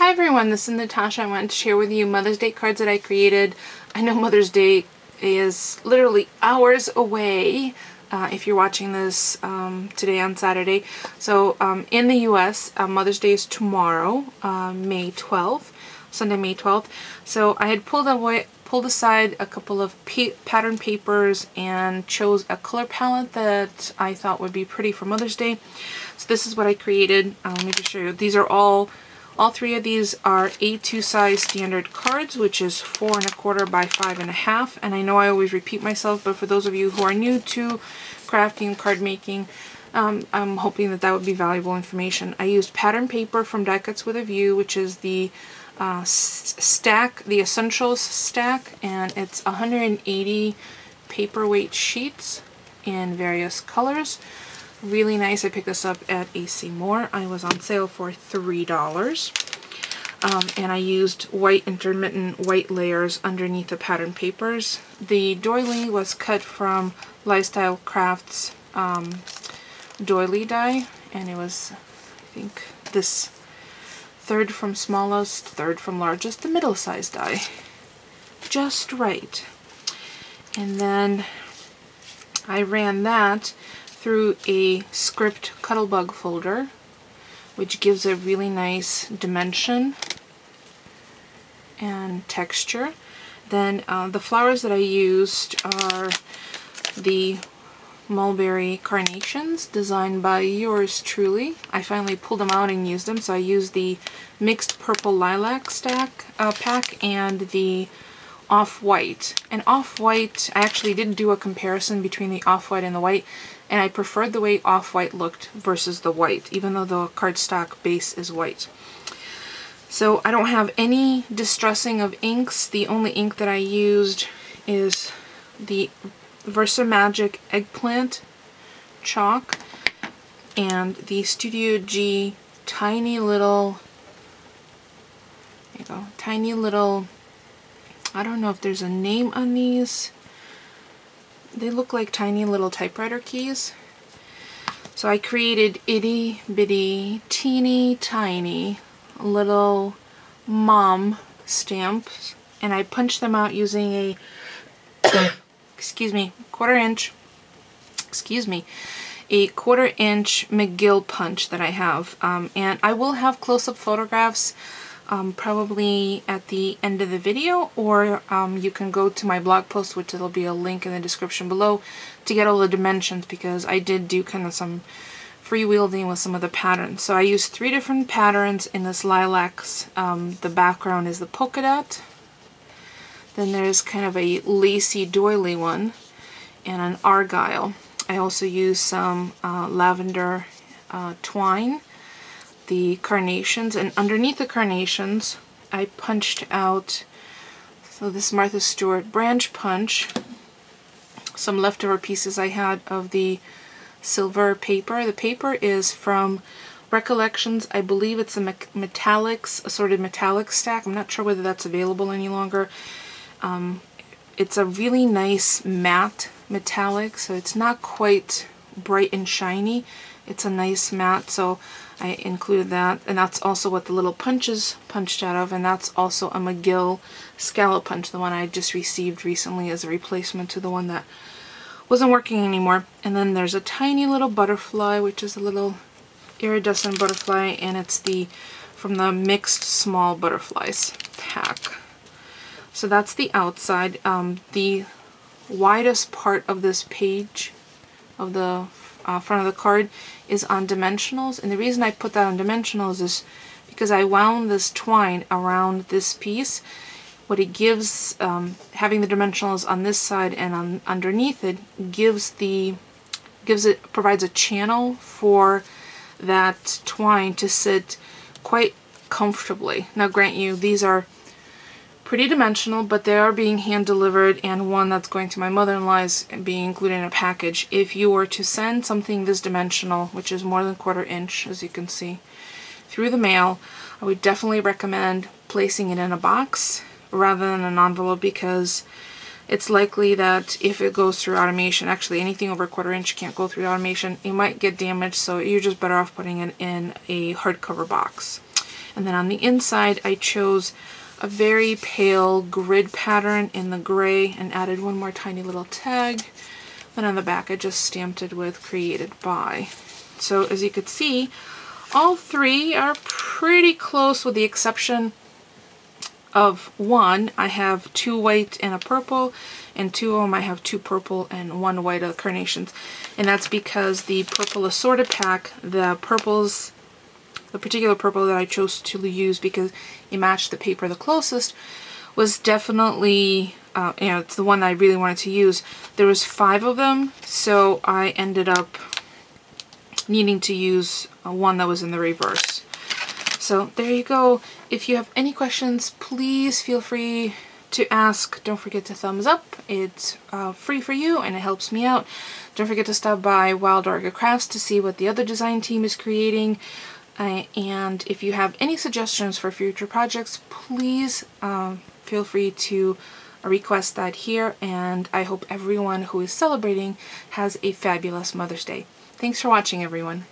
Hi everyone, this is Natasha. I wanted to share with you Mother's Day cards that I created. I know Mother's Day is literally hours away if you're watching this today on Saturday. So in the US, Mother's Day is tomorrow, May 12th, Sunday, May 12th. So I had pulled aside a couple of pattern papers and chose a color palette that I thought would be pretty for Mother's Day. So this is what I created. Let me just show you. These are all three of these are A2 size standard cards, which is 4 1/4 by 5 1/2. And I know I always repeat myself, but for those of you who are new to crafting, card making, I'm hoping that would be valuable information. I used pattern paper from Die Cuts with a View, which is the stack, the Essentials stack, and it's 180 paperweight sheets in various colors. Really nice. I picked this up at AC Moore. I was on sale for $3. And I used white intermittent white layers underneath the pattern papers. The doily was cut from Lifestyle Crafts doily die, and it was, I think, this third from smallest, third from largest, the middle size die. Just right. And then I ran that through a script Cuttlebug folder, which gives a really nice dimension and texture. Then the flowers that I used are the Mulberry Carnations, designed by yours truly. I finally pulled them out and used them, so I used the mixed purple lilac stack pack and the off-white. And off-white, I actually did do a comparison between the off-white and the white, and I preferred the way off-white looked versus the white, even though the cardstock base is white. So I don't have any distressing of inks. The only ink that I used is the Versamagic Eggplant chalk and the Studio G tiny little, there you go, tiny little, I don't know if there's a name on these. They look like tiny little typewriter keys. So I created itty bitty teeny tiny little mom stamps, and I punched them out using a excuse me, a 1/4 inch McGill punch that I have. And I will have close-up photographs probably at the end of the video, or you can go to my blog post, which there'll be a link in the description below, to get all the dimensions, because I did do kind of some freewheeling with some of the patterns. So I used 3 different patterns in this lilacs. The background is the polka dot. Then there's kind of a lacy doily one and an argyle. I also used some lavender twine, the carnations, and underneath the carnations I punched out, so this Martha Stewart branch punch, some leftover pieces I had of the silver paper. The paper is from Recollections. I believe it's a metallics, assorted metallic stack. I'm not sure whether that's available any longer. It's a really nice matte metallic, so it's not quite bright and shiny. It's a nice matte, so I included that, and that's also what the little punch is punched out of, and that's also a McGill scallop punch, the one I just received recently as a replacement to the one that wasn't working anymore. And then there's a tiny little butterfly, which is a little iridescent butterfly, and it's from the mixed small butterflies pack. So that's the outside. The widest part of this page of the front of the card is on dimensionals, and the reason I put that on dimensionals is because I wound this twine around this piece. What it gives, having the dimensionals on this side and underneath it, provides a channel for that twine to sit quite comfortably. Now grant you, these are pretty dimensional, but they are being hand delivered, and one that's going to my mother-in-law's being included in a package. If you were to send something this dimensional, which is more than 1/4 inch, as you can see, through the mail, I would definitely recommend placing it in a box rather than an envelope, because it's likely that if it goes through automation, actually anything over 1/4 inch can't go through automation, it might get damaged, so you're just better off putting it in a hardcover box. And then on the inside I chose a very pale grid pattern in the gray and added one more tiny little tag. Then on the back I just stamped it with created by. So as you could see, all three are pretty close with the exception of one. I have 2 white and a purple, and 2 of them I have 2 purple and 1 white of Carnations. And that's because the purple assorted pack, the particular purple that I chose to use because it matched the paper the closest, was definitely, it's the one I really wanted to use. There was 5 of them, so I ended up needing to use one that was in the reverse. So there you go. If you have any questions, please feel free to ask. Don't forget to thumbs up. It's free for you and it helps me out. Don't forget to stop by Wild Orchid Crafts to see what the other design team is creating. And if you have any suggestions for future projects, please feel free to request that here. And I hope everyone who is celebrating has a fabulous Mother's Day. Thanks for watching, everyone.